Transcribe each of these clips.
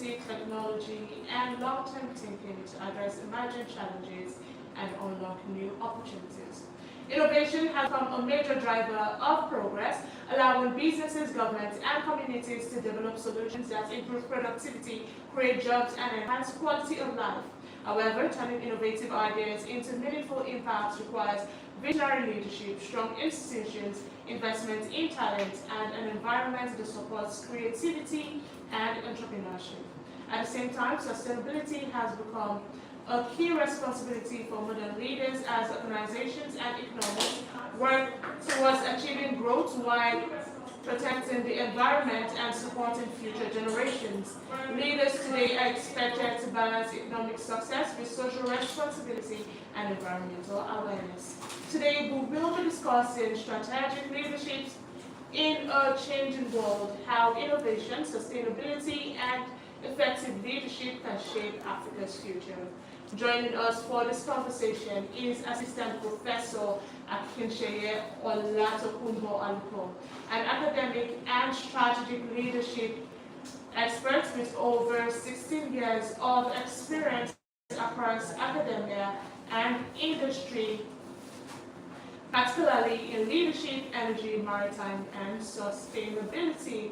creativity, technology, and long-term thinking to address emerging challenges and unlock new opportunities. Innovation has become a major driver of progress, allowing businesses, governments, and communities to develop solutions that improve productivity, create jobs, and enhance quality of life. However, turning innovative ideas into meaningful impacts requires visionary leadership, strong institutions, investment in talent, and an environment that supports creativity and entrepreneurship. At the same time, sustainability has become a key responsibility for modern leaders as organizations and economies work towards achieving growth while protecting the environment and supporting future generations. Leaders today are expected to balance economic success with social responsibility and environmental awareness. Today, we will be discussing strategic leadership in a changing world, how innovation, sustainability, and effective leadership can shape Africa's future. Joining us for this conversation is Assistant Professor Akinseye Olatokunbo Aluko, an academic and strategic leadership expert with over 16 years of experience across academia and industry, particularly in leadership, energy, maritime, and sustainability.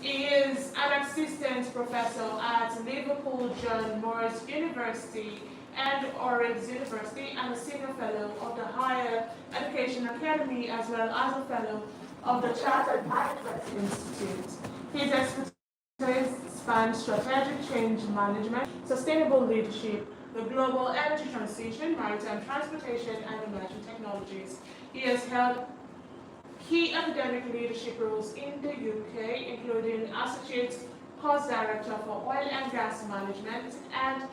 He is an assistant professor at Liverpool John Moores University and Orange University and a senior fellow of the Higher Education Academy as well as a fellow of the Chartered Management Institute. His expertise spans strategic change management, sustainable leadership, the global energy transition, maritime transportation, and emerging technologies. He has held key academic leadership roles in the UK, including Associate Course Director for Oil and Gas Management and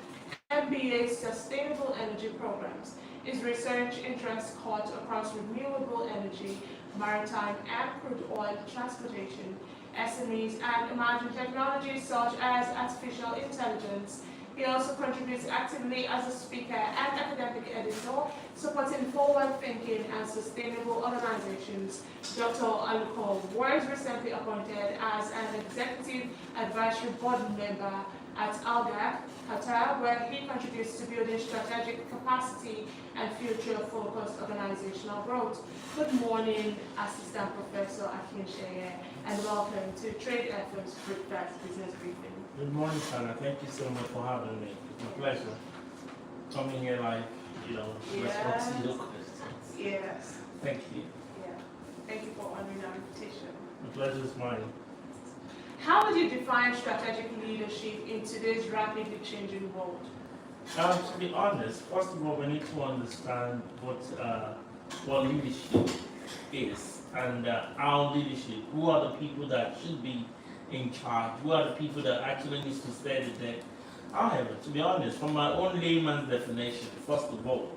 MBA Sustainable Energy Programs. His research interests cut across renewable energy, maritime and crude oil transportation, SMEs, and emerging technologies such as artificial intelligence. He also contributes actively as a speaker and academic editor, supporting forward-thinking and sustainable organizations. Dr. Aluko was recently appointed as an executive advisory board member at Alga, Qatar, where he contributes to building strategic capacity and future-focused organizational growth. Good morning, Assistant Professor Akinseye, and welcome to Trade FM's Breakfast Business Briefing. Good morning, Sana. Thank you so much for having me. It's my pleasure coming here, respond to your questions. Yes. Thank you. Yeah. Thank you for honoring our invitation. The pleasure is mine. How would you define strategic leadership in today's rapidly changing world? To be honest, first of all, we need to understand what leadership is and our leadership. Who are the people that should be in charge? Who are the people that actually needs to steady the deck? However, to be honest, from my own layman's definition, first of all,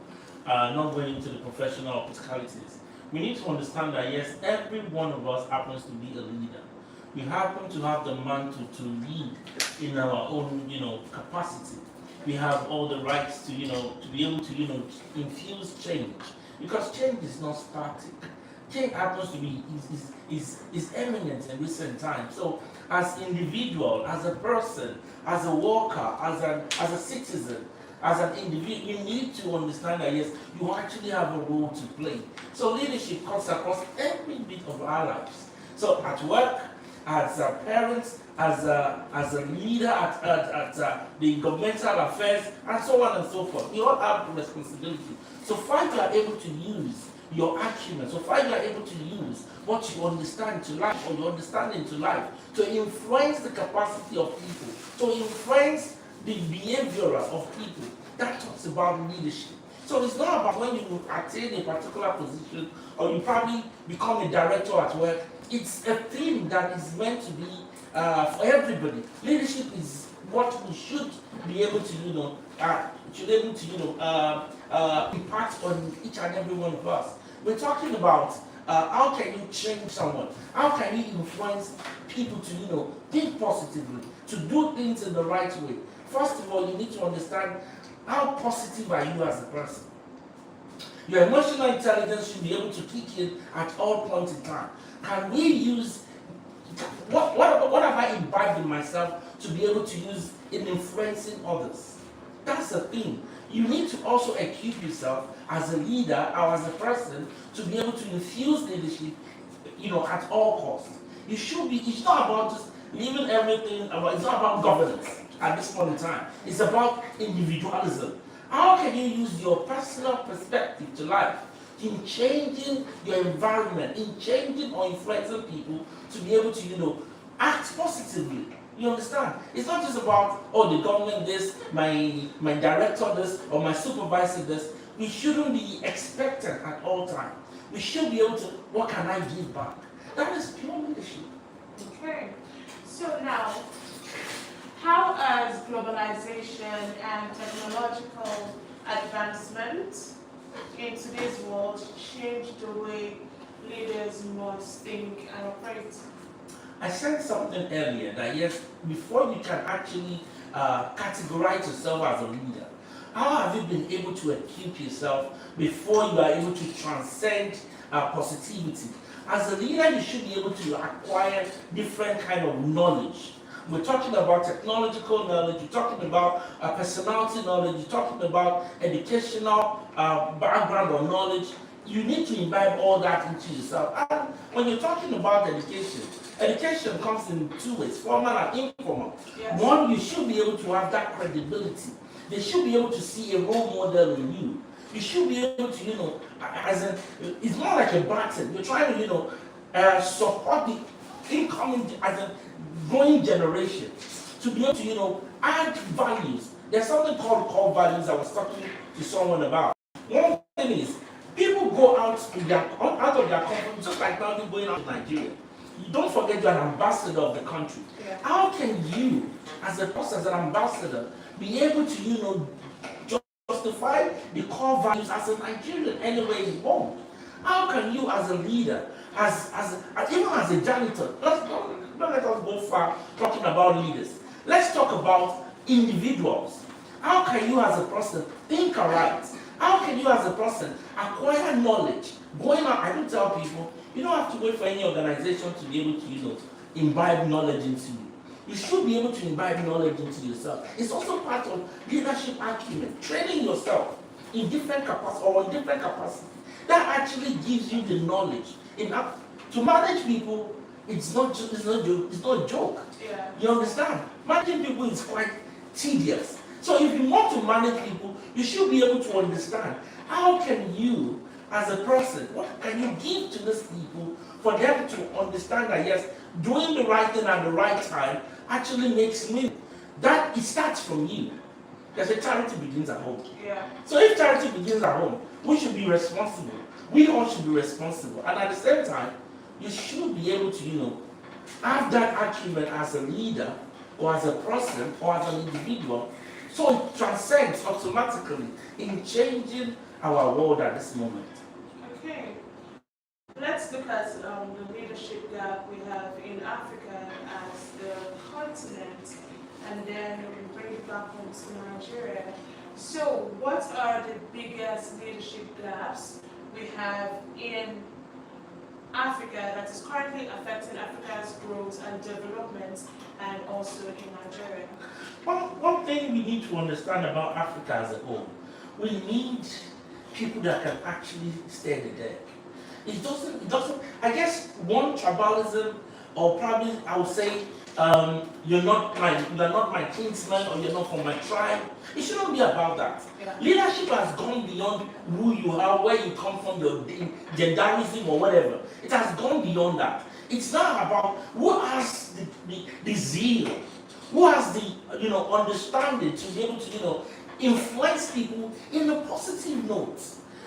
not going into the professional practicalities, we need to understand that yes, every one of us happens to be a leader. We happen to have the mantle to lead in our own, capacity. We have all the rights to, to be able to, infuse change, because change is not static. Change happens to be is eminent in recent times. So, as individual, as a person, as a worker, as a citizen, as an individual, you need to understand that yes, you actually have a role to play. So leadership cuts across every bit of our lives. So at work, as parents, as a leader at the governmental affairs, and so on and so forth. We all have responsibility. So far you are able to use your acumen, so far you are able to use what you understand to life or your understanding to life to influence the capacity of people, to influence the behavior of people. That talks about leadership. So it's not about when you attain a particular position or you probably become a director at work. It's a thing that is meant to be for everybody. Leadership is what we should be able to, impact on each and every one of us. We're talking about how can you change someone? How can you influence people to, think positively, to do things in the right way? First of all, you need to understand how positive are you as a person. Your emotional intelligence should be able to kick in at all points in time. Can we use what have I imbibed in myself to be able to use in influencing others? That's the thing. You need to also equip yourself as a leader or as a person to be able to infuse leadership, at all costs. You should be. It's not about just leaving everything. It's not about governance at this point in time. It's about individualism. How can you use your personal perspective to life in changing your environment, in changing or influencing people to be able to, act positively? You understand? It's not just about, the government this, my director this, or my supervisor this. We shouldn't be expectant at all times. We should be able to, what can I give back? That is pure leadership. Okay. So now, how has globalization and technological advancement in today's world changed the way leaders must think and operate? I said something earlier that yes, before you can actually categorize yourself as a leader, how have you been able to equip yourself before you are able to transcend positivity? As a leader, you should be able to acquire different kind of knowledge. We're talking about technological knowledge, you're talking about personality knowledge, you're talking about educational background or knowledge. You need to imbibe all that into yourself. And when you're talking about education comes in two ways, formal and informal. Yes. One, you should be able to have that credibility. They should be able to see a role model in you. You should be able to, it's more like a baton. You're trying to, support the incoming, growing generation to be able to, add values. There's something called core values I was talking to someone about. One thing is, people go out of their comfort, just like now you're going out to Nigeria. You don't forget you're an ambassador of the country. Yeah. How can you, as a person, as an ambassador, be able to, justify the core values as a Nigerian anywhere you want? How can you, as a leader, even as a janitor, don't let us go far talking about leaders. Let's talk about individuals. How can you, as a person, think right? How can you, as a person, acquire knowledge? Going out, I do tell people, you don't have to wait for any organization to be able to, imbibe knowledge into you. You should be able to imbibe knowledge into yourself. It's also part of leadership acumen, training yourself in different capacity. That actually gives you the knowledge enough to manage people. It's not a joke. Yeah. You understand? Managing people is quite tedious. So if you want to manage people, you should be able to understand how can you, as a person, what can you give to these people for them to understand that yes, doing the right thing at the right time actually makes me. That it starts from you. There's a charity begins at home. Yeah. So if charity begins at home, we should be responsible. We all should be responsible. And at the same time, you should be able to, have that acumen as a leader or as a person or as an individual. So it transcends automatically in changing our world at this moment. Okay. Let's look at the leadership gap we have in Africa as the continent, and then we bring it back home to Nigeria. So, what are the biggest leadership gaps we have in Africa that is currently affecting Africa's growth and development, and also in Nigeria? One thing we need to understand about Africa as a whole, we need people that can actually stay the deck. It doesn't, I guess one tribalism, or probably I would say, you're not my kinsman, or you're not from my tribe. It shouldn't be about that. Yeah. Leadership has gone beyond who you are, where you come from, your genderism or whatever. It has gone beyond that. It's not about who has the zeal, who has the understanding to be able to influence people in a positive note.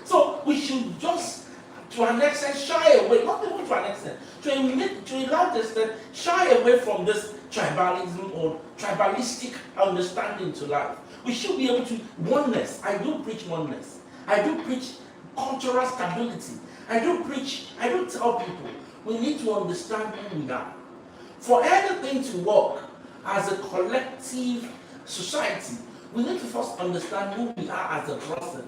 So we should just, to an extent, shy away, not even to an extent, to a large extent, shy away from this tribalism or tribalistic understanding to life. We should be able to, oneness. I do preach oneness. I do preach cultural stability. I do tell people, we need to understand who we are. For anything to work as a collective society, we need to first understand who we are as a person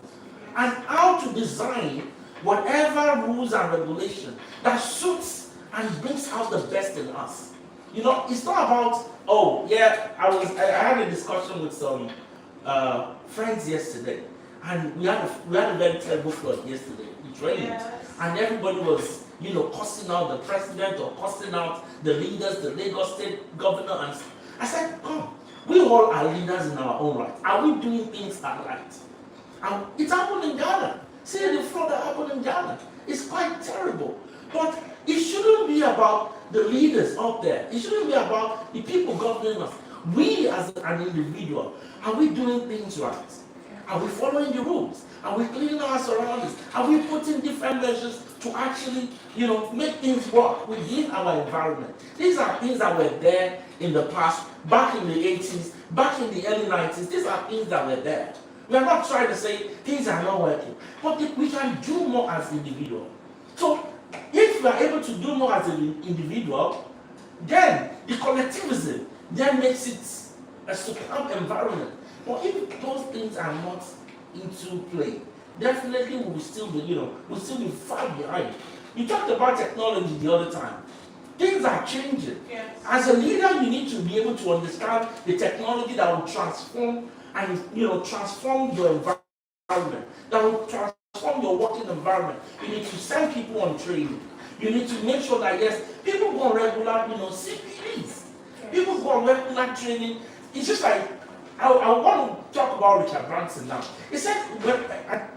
and how to design whatever rules and regulations that suits and brings out the best in us. You know, it's not about, oh yeah, I had a discussion with some friends yesterday, and we had a very terrible flood yesterday. It rained, Yes. and everybody was, you know, cussing out the president or cussing out the leaders, the Lagos State governor, and I said, come, we all are leaders in our own right. Are we doing things that right? And it happened in Ghana. See the flood that happened in Ghana. It's quite terrible. But it shouldn't be about the leaders up there. It shouldn't be about the people governing us. We as an individual, are we doing things right? Are we following the rules? Are we cleaning our surroundings? Are we putting different measures to actually, you know, make things work within our environment? These are things that were there in the past, back in the 80s, back in the early 90s. These are things that were there. We are not trying to say things are not working, but we can do more as individuals. So, if we are able to do more as an individual, then the collectivism then makes it a superb environment. But if those things are not into play, definitely we will still be, you know, we'll still be far behind. You talked about technology the other time. Things are changing. Yes. As a leader, you need to be able to understand the technology that will transform and, you know, transform your environment, that will transform your working environment. You need to send people on training. You need to make sure that, yes, people go on regular, you know, CPDs. People go on regular training. It's just like, I want to talk about Richard Branson now. He said, when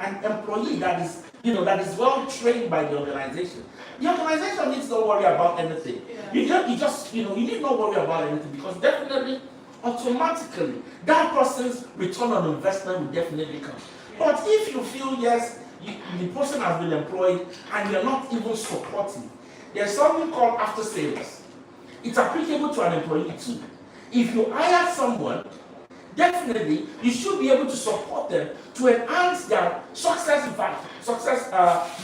an employee that is, you know, that is well trained by the organization needs not worry about anything. Yeah. You just, you know, you need not worry about anything, because definitely, automatically, that person's return on investment will definitely come. But if you feel, yes, the person has been employed and you're not even supporting, there's something called after sales. It's applicable to an employee too. If you hire someone, definitely you should be able to support them to enhance their success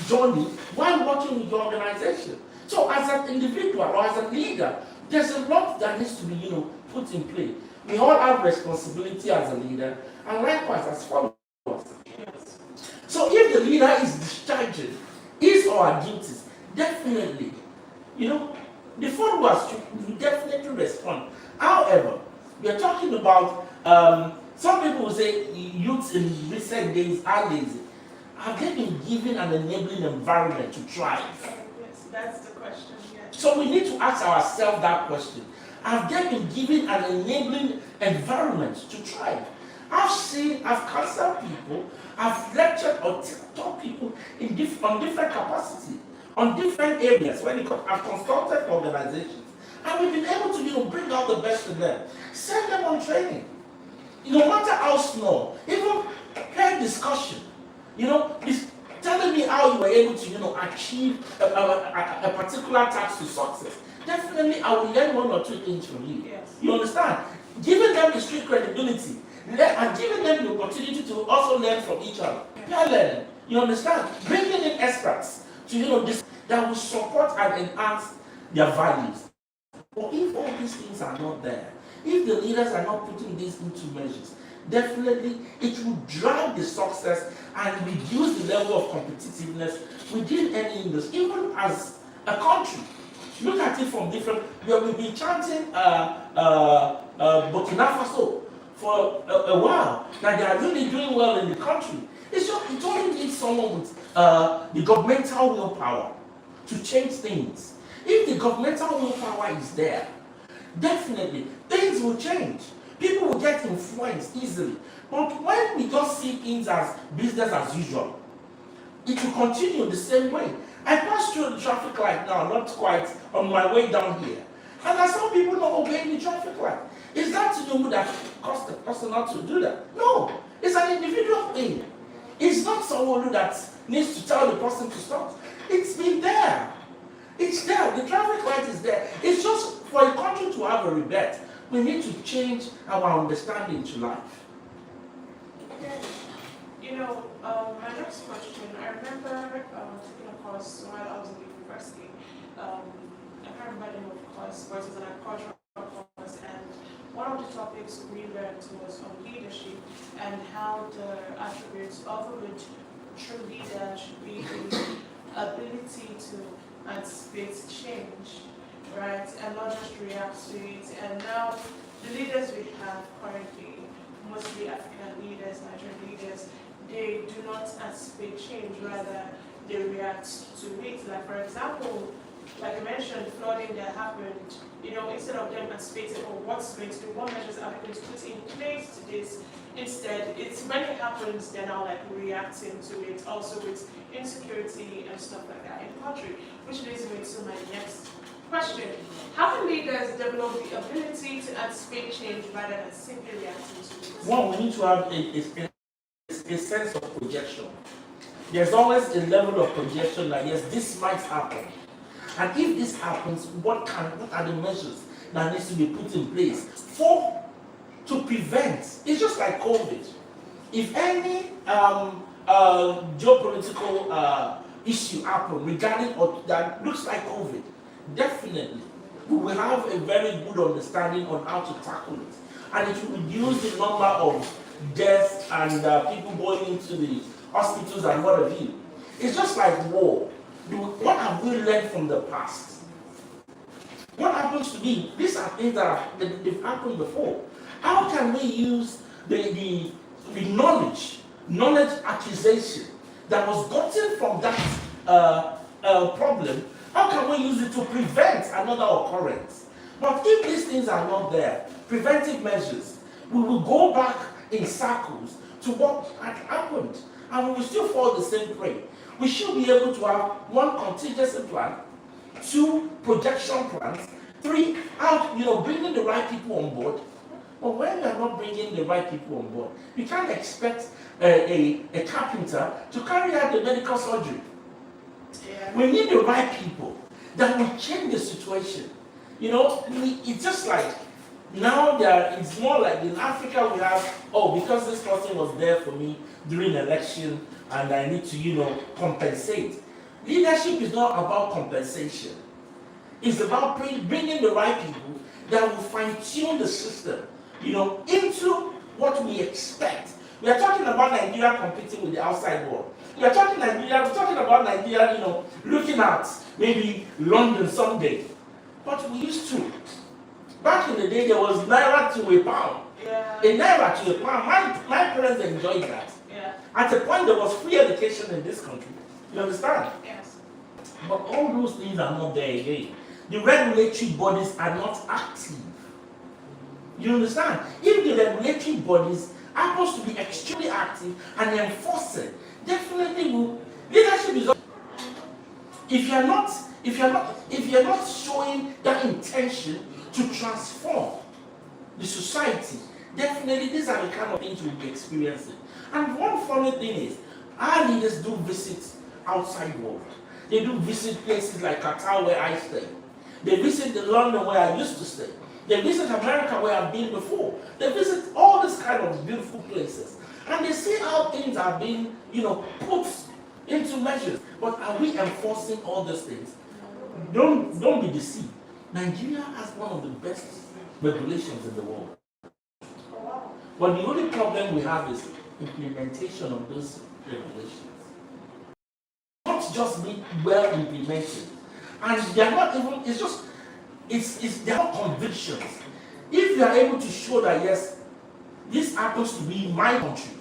journey while working with your organization. So as an individual or as a leader, there's a lot that needs to be, you know, put in play. We all have responsibility as a leader, and likewise as followers. Yes. So if the leader is discharging his or her duties, definitely, you know, the followers will definitely respond. However, we are talking about, some people will say youths in recent days are lazy. Have they been given an enabling environment to thrive? Yes, that's the question. Yes. So we need to ask ourselves that question. Have they been given an enabling environment to thrive? I've counseled people, I've lectured or taught people on different capacities, on different areas. I've consulted organizations, and we've been able to, you know, bring out the best in them, send them on training. No matter how small, even peer discussion, you know, telling me how you were able to, you know, achieve a particular task to success. Definitely, I will learn one or two things from you. Yes. You understand? Giving them the street credibility and giving them the opportunity to also learn from each other. Peer learning. You understand? Bringing in experts to, you know, that will support and enhance their values. But if all these things are not there, if the leaders are not putting these into measures, definitely it will drive the success and reduce the level of competitiveness within any industry, even as a country. Look at it from different. We've been chanting Burkina Faso for a while. Now they are really doing well in the country. It only needs someone with the governmental willpower to change things. If the governmental willpower is there, definitely things will change. People will get influenced easily. But when we just see things as business as usual, it will continue the same way. I passed through the traffic light now, not quite, on my way down here. And I saw people not obeying the traffic light. Is that to do that cost the person not to do that? No. It's an individual thing. It's not someone that needs to tell the person to stop. It's been there. It's there. The traffic light is there. It's just for a country to have a rebate, we need to change our understanding to life. Okay. You know, my next question, I remember taking a course while I was in university. I can't remember the name of the course, but it was an agricultural course, and one of the topics we learned was on leadership and how the attributes of a good true leader should be the ability to anticipate change, right? And not just react to it. And now, the leaders we have currently, mostly African leaders, Nigerian leaders, they do not anticipate change, rather they react to it. Like for example, like I mentioned, flooding that happened, instead of them anticipating, what's going to do, what measures are we going to put in place to this, instead, it's when it happens, they're now like reacting to it, also with insecurity and stuff like that in the country, which leads me to my next question. How can leaders develop the ability to anticipate change rather than simply reacting to it? One, we need to have a sense of projection. There's always a level of projection that yes, this might happen. And if this happens, what are the measures that needs to be put in place to prevent? It's just like COVID. If any geopolitical issue happens regarding that looks like COVID, definitely we will have a very good understanding on how to tackle it, and it will reduce the number of deaths and people going into the hospitals and what have you. It's just like war. What have we learned from the past? What happens to me? These are things that they've happened before. How can we use the knowledge accusation that was gotten from that problem? How can we use it to prevent another occurrence? But if these things are not there, preventive measures, we will go back in circles to what had happened, and we will still fall the same prey. We should be able to have one, contingency plan, two, projection plans, three, bringing the right people on board. But when we are not bringing the right people on board, we can't expect a carpenter to carry out the medical surgery. Yeah. We need the right people that will change the situation. It's just like now it's more like in Africa we have, because this person was there for me during election and I need to, compensate. Leadership is not about compensation. It's about bringing the right people that will fine-tune the system, into what we expect. We are talking about Nigeria competing with the outside world. We're talking about Nigeria, looking at maybe London someday. But we used to. Back in the day, there was naira to a pound. Yeah. A naira to a pound. My parents enjoyed that. Yeah. At a point, there was free education in this country. You understand? Yes. But all those things are not there again. The regulatory bodies are not active. You understand? If the regulatory bodies happens to be extremely active and enforcing, definitely will. Leadership is. If you're not showing that intention to transform the society, definitely these are the kind of things we'll be experiencing. And one funny thing is, our leaders do visit outside world. They do visit places like Qatar where I stay. They visit the London where I used to stay. They visit America where I've been before. They visit all these kind of beautiful places. And they see how things are being, put into measures. But are we enforcing all these things? Don't be deceived. Nigeria has one of the best regulations in the world. But the only problem we have is implementation of those regulations. Not just being well implemented. And they're not even, they're not convictions. If you are able to show that yes, this happens to be my country,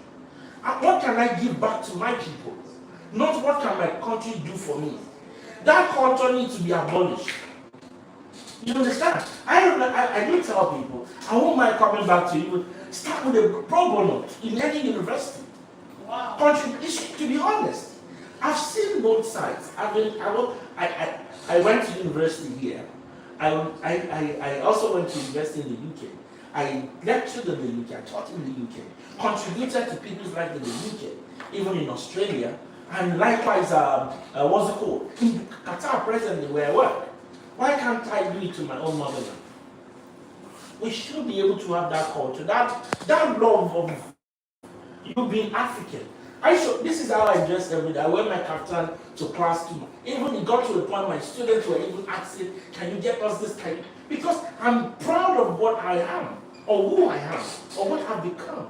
what can I give back to my people? Not what can my country do for me. That culture needs to be abolished. You understand? I do tell people, I won't mind coming back to you, start with a pro bono in any university. Wow. Country, to be honest, I've seen both sides. I went to university here. I also went to university in the UK. I lectured in the UK, I taught in the UK, contributed to people's life in the UK, even in Australia, and likewise, what's it called? In Qatar presently where I work. Why can't I do it to my own motherland? We should be able to have that culture, that love of you being African. This is how I dress every day. I wear my kaftan to class too. Even it got to the point my students were even asking, can you get us this kind? Because I'm proud of what I am, or who I am, or what I've become.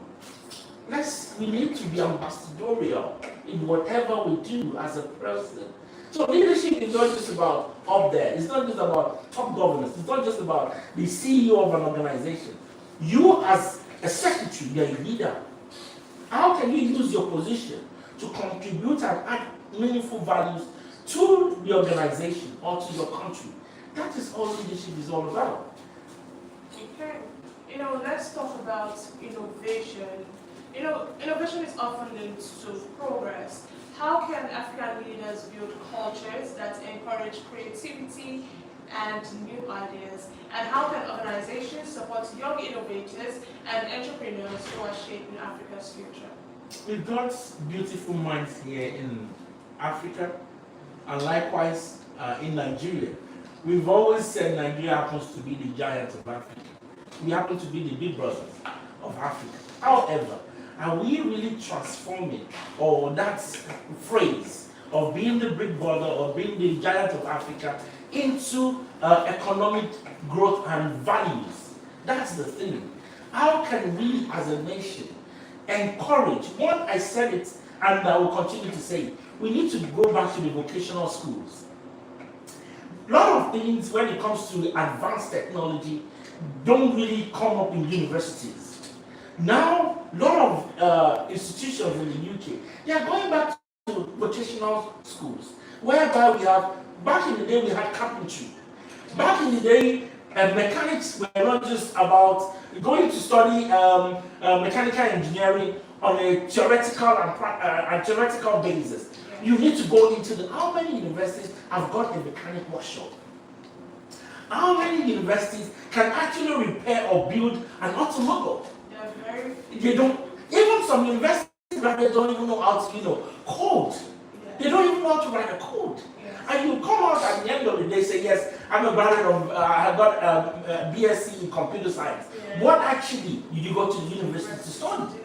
We need to be ambassadorial in whatever we do as a person. So leadership is not just about up there. It's not just about top governance. It's not just about the CEO of an organization. You as a secretary, you're a leader. How can you use your position to contribute and add meaningful values to the organization or to your country? That is all leadership is all about. Okay. Let's talk about innovation. Innovation is often linked to progress. How can African leaders build cultures that encourage creativity and new ideas? And how can organizations support young innovators and entrepreneurs who are shaping Africa's future? We've got beautiful minds here in Africa and likewise in Nigeria. We've always said Nigeria happens to be the giant of Africa. We happen to be the big brothers of Africa. However, are we really transforming or that phrase of being the big brother or being the giant of Africa into economic growth and values? That's the thing. How can we as a nation encourage, one, I said it and I will continue to say it, we need to go back to the vocational schools. A lot of things when it comes to advanced technology don't really come up in universities. Now, a lot of institutions in the UK, they are going back to vocational schools, whereby we have, back in the day we had carpentry. Back in the day, mechanics were not just about going to study mechanical engineering on a theoretical and theoretical basis. You need to go into how many universities have got a mechanic workshop? How many universities can actually repair or build an automobile? They don't. Even some universities don't even know how to, code. They don't even know how to write a code. And you come out at the end of the day say, yes, I'm a graduate of, I got a BSc in computer science. What actually did you go to the university to study?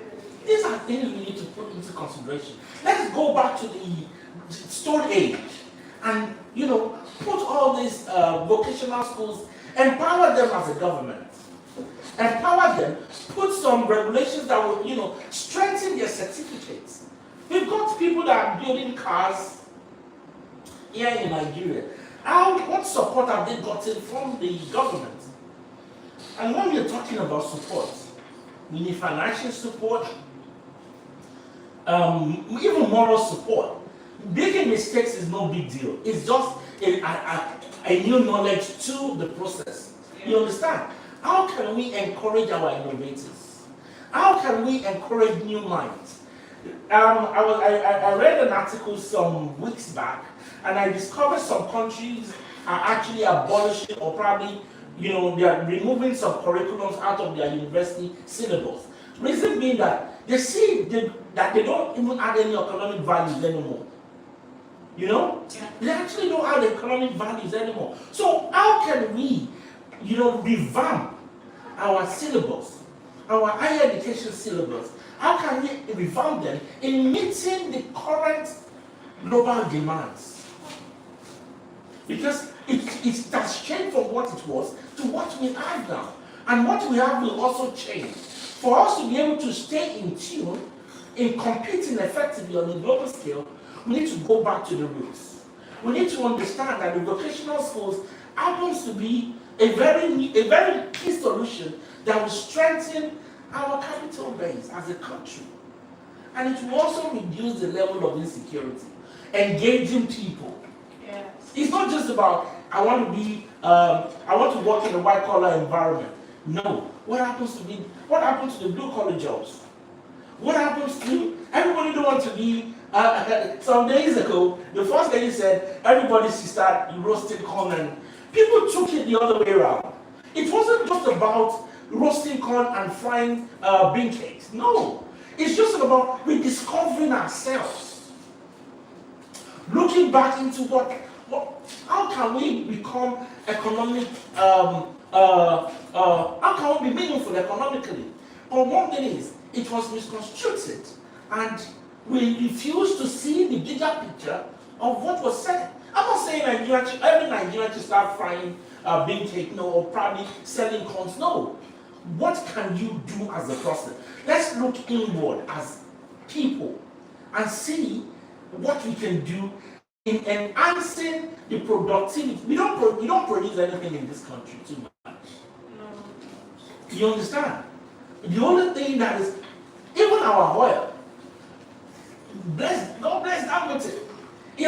These are things we need to put into consideration. Let's go back to the Stone Age and, put all these vocational schools, empower them as a government. Empower them, put some regulations that will, strengthen their certificates. We've got people that are building cars here in Nigeria. What support have they gotten from the government? And when we're talking about support, we need financial support, even moral support. Making mistakes is no big deal. It's just a new knowledge to the process. You understand? How can we encourage our innovators? How can we encourage new minds? I read an article some weeks back, and I discovered some countries are actually abolishing or probably, they are removing some curriculums out of their university syllabus. Reason being that they see that they don't even add any economic values anymore. They actually don't add economic values anymore. So how can we, revamp our syllabus, our higher education syllabus? How can we revamp them in meeting the current global demands? Because it has changed from what it was to what we have now. And what we have will also change. For us to be able to stay in tune, in competing effectively on a global scale, we need to go back to the roots. We need to understand that the vocational schools happens to be a very key solution that will strengthen our capital base as a country. And it will also reduce the level of insecurity, engaging people. Yes. It's not just about, I want to work in a white collar environment. No. What happens to the blue collar jobs? What happens to, everybody don't want to be, some days ago, the first lady said, everybody should start roasting corn, and people took it the other way around. It wasn't just about roasting corn and frying bean cakes. No. It's just about rediscovering ourselves. Looking back into how can we become economic, how can we be meaningful economically? But one thing is, it was misconstrued, and we refused to see the bigger picture of what was said. I'm not saying every Nigerian should start frying bean cake, no, or probably selling corns. No. What can you do as a person? Let's look inward as people and see what we can do in enhancing the productivity. We don't produce anything in this country too much. No. You understand? The only thing that is, even our oil, God bless Dangote. He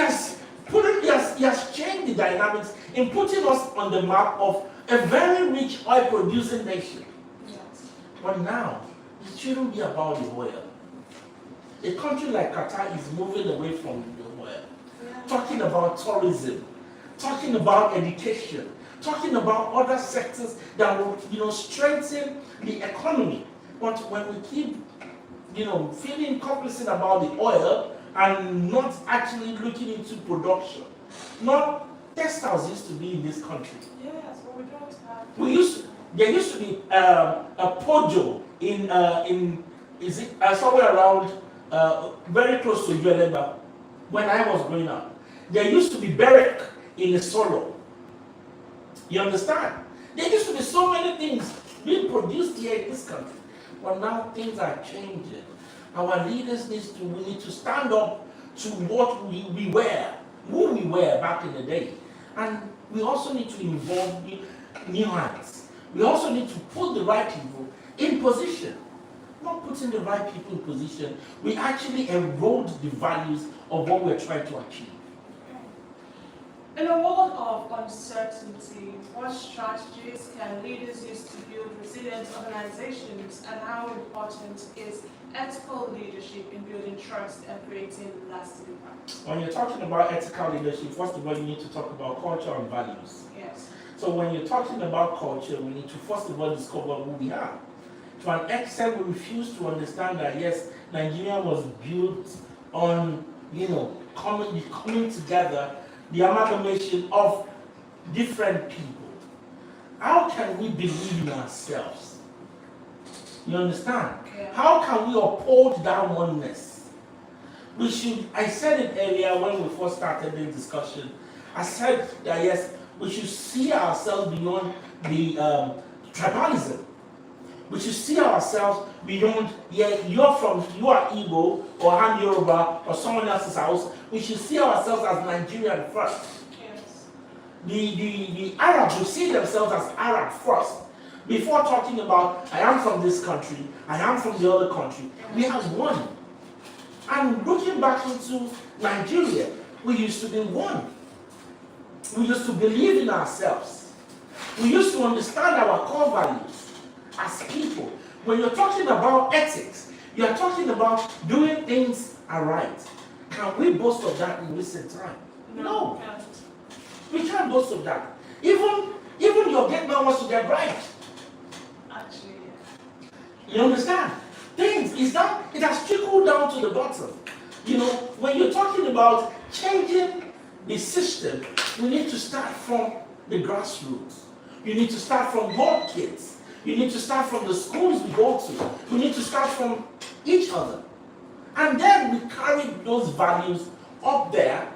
has changed the dynamics in putting us on the map of a very rich oil producing nation. Yes. But now, it shouldn't be about the oil. A country like Qatar is moving away from the oil. Yeah. Talking about tourism, talking about education, talking about other sectors that will, strengthen the economy. But when we keep, feeling complacent about the oil and not actually looking into production, not textiles used to be in this country. Yes, but we don't have. There used to be a pojo in somewhere around very close to Ueleba when I was growing up. There used to be barrack in the solo. You understand? There used to be so many things being produced here in this country. But now things are changing. Our leaders we need to stand up to what we were, who we were back in the day. And we also need to involve new hands. We also need to put the right people in position. Not putting the right people in position, we actually erode the values of what we're trying to achieve. In a world of uncertainty, what strategies can leaders use to build resilient organizations, and how important is ethical leadership in building trust and creating lasting impact? When you're talking about ethical leadership, first of all, you need to talk about culture and values. Yes. So when you're talking about culture, we need to first of all discover who we are. To an extent, we refuse to understand that, yes, Nigeria was built on, coming together, the amalgamation of different people. How can we believe in ourselves? You understand? Yeah. How can we uphold that oneness? I said it earlier when we first started the discussion. I said that, yes, we should see ourselves beyond the tribalism. We should see ourselves beyond, you are Igbo or Han Yoruba or someone else's house. We should see ourselves as Nigerian first. Yes. The Arabs will see themselves as Arab first. Before talking about, I am from this country, I am from the other country. We are one. And looking back into Nigeria, we used to be one. We used to believe in ourselves. We used to understand our core values as people. When you're talking about ethics, you're talking about doing things aright. Can we boast of that in recent time? No. We can't boast of that. Even your gate man wants to get right. Actually, yeah. You understand? It has trickled down to the bottom. When you're talking about changing the system, we need to start from the grassroots. You need to start from your kids. You need to start from the schools we go to. We need to start from each other. And then we carry those values up there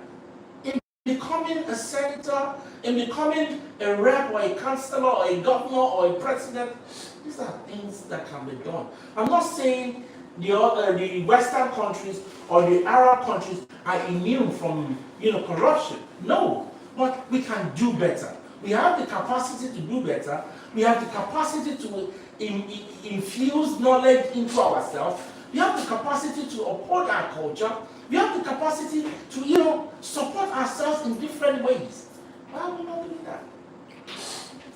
in becoming a senator, in becoming a rep or a councillor or a governor or a president. These are things that can be done. I'm not saying the Western countries or the Arab countries are immune from corruption. No, but we can do better. We have the capacity to do better. We have the capacity to infuse knowledge into ourselves. We have the capacity to uphold our culture. We have the capacity to support ourselves in different ways. Why are we not doing that?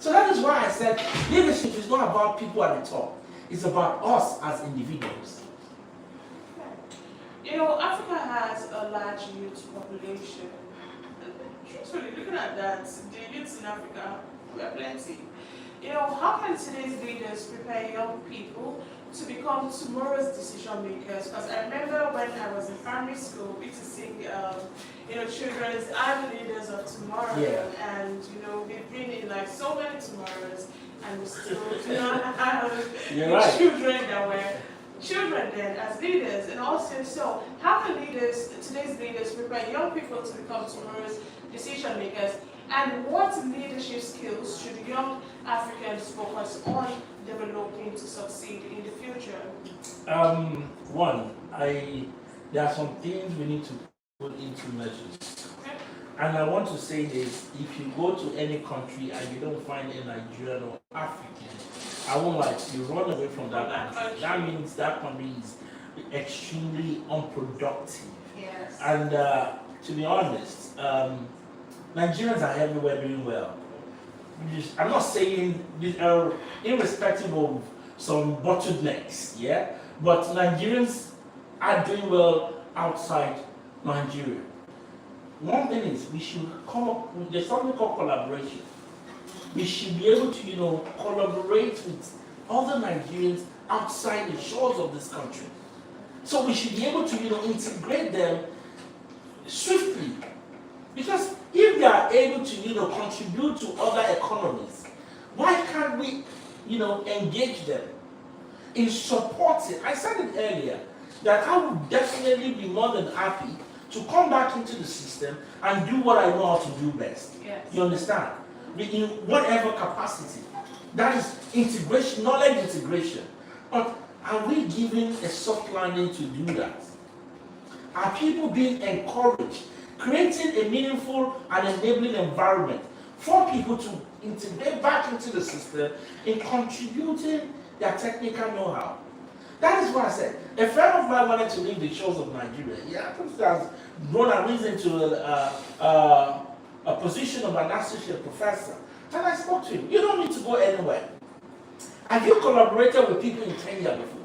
So that is why I said leadership is not about people at the top. It's about us as individuals. Africa has a large youth population. Truthfully, looking at that, the youths in Africa, we are plenty. How can today's leaders prepare young people to become tomorrow's decision makers? Because I remember when I was in primary school, we used to sing, children are the leaders of tomorrow. Yeah. And, we've been in so many tomorrows, and we still do not have right. children that were children then as leaders. And also, so how can today's leaders prepare young people to become tomorrow's decision makers? And what leadership skills should young Africans focus on developing to succeed in the future? There are some things we need to put into measures. Okay. And I want to say this, if you go to any country and you don't find a Nigerian or African, I won't lie, you run away from that country. That means that country is extremely unproductive. Yes. And to be honest, Nigerians are everywhere doing well. I'm not saying irrespective of some bottlenecks, yeah, but Nigerians are doing well outside Nigeria. One thing is we should come up with, there's something called collaboration. We should be able to, collaborate with other Nigerians outside the shores of this country. So we should be able to, integrate them swiftly. Because if they are able to, contribute to other economies, why can't we, engage them in supporting? I said it earlier that I would definitely be more than happy to come back into the system and do what I know how to do best. Yes. You understand? In whatever capacity. That is integration, knowledge integration. But are we given a soft landing to do that? Are people being encouraged, creating a meaningful and enabling environment for people to integrate back into the system in contributing their technical know-how? That is what I said. A friend of mine wanted to leave the shores of Nigeria. He happens to have grown and risen to a position of an associate professor. And I spoke to him. You don't need to go anywhere. Have you collaborated with people in Kenya before?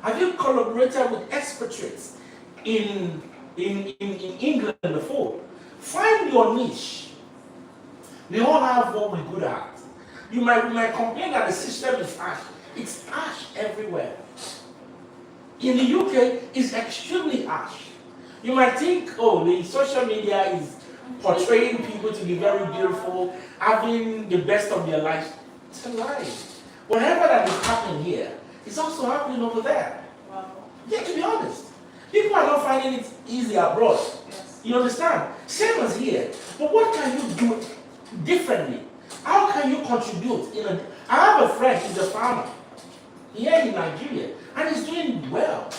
Have you collaborated with expatriates in England before? Find your niche. We all have what we're good at. You might complain that the system is ash. It's ash everywhere. In the UK, it's extremely ash. You might think, the social media is portraying people to be very beautiful, having the best of their lives. It's a lie. Whatever that is happening here is also happening over there. Wow. Yeah, to be honest. People are not finding it easy abroad. Yes. You understand? Same as here. But what can you do differently? How can you contribute? I have a friend, he's a farmer here in Nigeria, and he's doing well.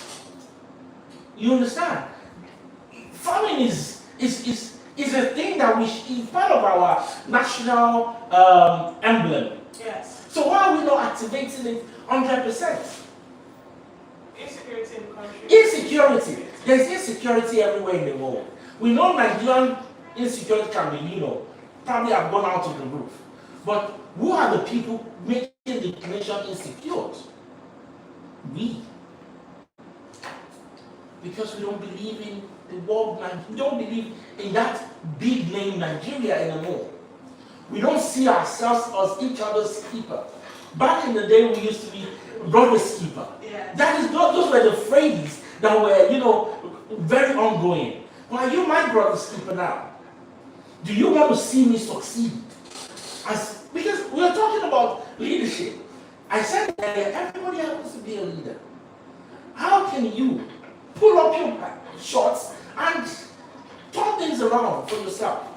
You understand? Farming is a thing that is part of our national emblem. Yes. So why are we not activating it 100%? Insecurity in the country. Insecurity. There's insecurity everywhere in the world. We know Nigerian insecurity can be, probably have gone out of the roof. But who are the people making the nation insecure? We. Because we don't believe in the world, we don't believe in that big name Nigeria anymore. We don't see ourselves as each other's keeper. Back in the day, we used to be brother's keeper. Yes. Those were the phrases that were, very ongoing. Well, are you my brother's keeper now? Do you want to see me succeed? Because we are talking about leadership. I said earlier, everybody happens to be a leader. How can you pull up your shorts and turn things around for yourself?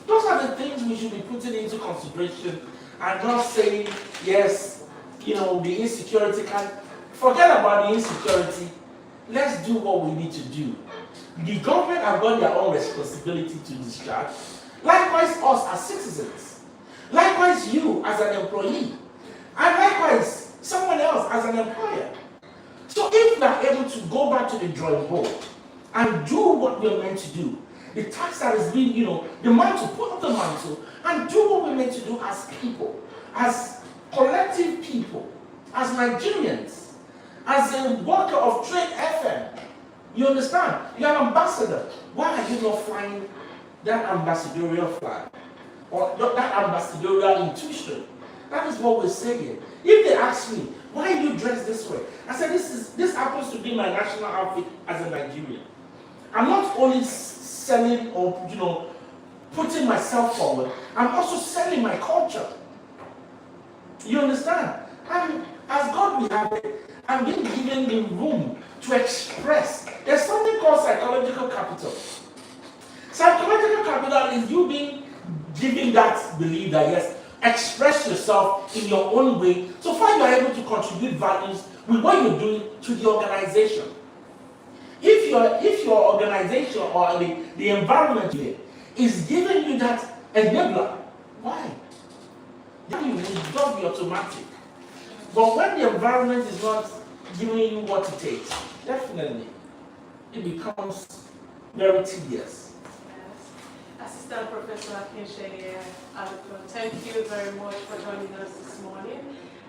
Those are the things we should be putting into consideration and not saying, yes, the insecurity can. Forget about the insecurity. Let's do what we need to do. The government have got their own responsibility to discharge. Likewise, us as citizens. Likewise, you as an employee. And likewise, someone else as an employer. So if we are able to go back to the drawing board and do what we're meant to do, the task that has been, the mantle, put up the mantle, and do what we're meant to do as people, as collective people, as Nigerians, as a worker of Trade FM. You understand? You're an ambassador. Why are you not flying that ambassadorial flag? Or that ambassadorial intuition? That is what we're saying. If they ask me, why do you dress this way? I said, this happens to be my national outfit as a Nigerian. I'm not only selling or, putting myself forward, I'm also selling my culture. You understand? And as God we have it, I'm being given the room to express. There's something called psychological capital. Psychological capital is you being given that belief that yes, express yourself in your own way so far you are able to contribute values with what you're doing to the organization. If your organization or the environment is giving you that enabler. Why? Then you will just be automatic. But when the environment is not giving you what it takes, definitely it becomes very tedious. Yes. Assistant Professor Akinseye, Aluko, thank you very much for joining us this morning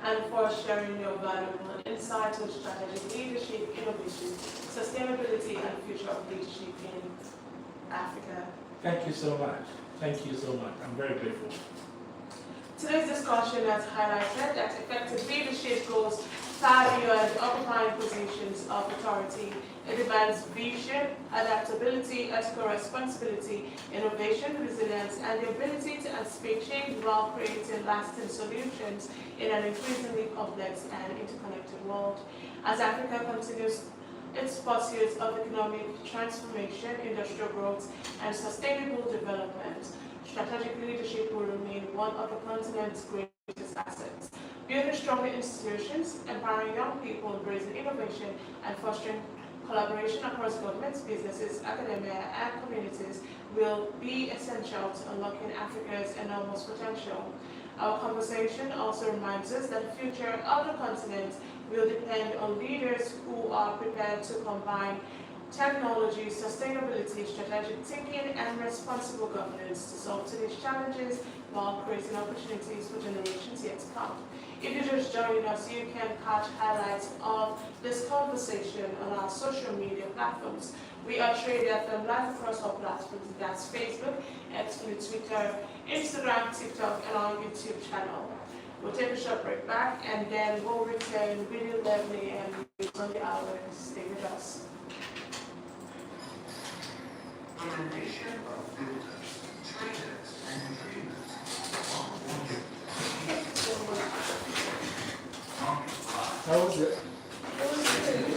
and for sharing your valuable insights on strategic leadership, innovation, sustainability, and future of leadership in Africa. Thank you so much. Thank you so much. I'm very grateful. Today's discussion has highlighted that effective leadership goes far beyond occupying positions of authority. It demands vision, adaptability, ethical responsibility, innovation, resilience, and the ability to anticipate change while creating lasting solutions in an increasingly complex and interconnected world. As Africa continues its pursuit of economic transformation, industrial growth, and sustainable development, strategic leadership will remain one of the continent's greatest assets. Building stronger institutions, empowering young people, embracing innovation, and fostering collaboration across governments, businesses, academia, and communities will be essential to unlocking Africa's enormous potential. Our conversation also reminds us that the future of the continent will depend on leaders who are prepared to combine technology, sustainability, strategic thinking, and responsible governance to solve today's challenges while creating opportunities for generations yet to come. If you're just joining us, you can catch highlights of this conversation on our social media platforms. We are traded live across our platforms, that's Facebook, X, Twitter, Instagram, TikTok, and our YouTube channel. We'll take a short break back, and then we'll return really lovely and on the hour. Stay with us. The nation of builders, traders, and dreamers. How was it? It was good.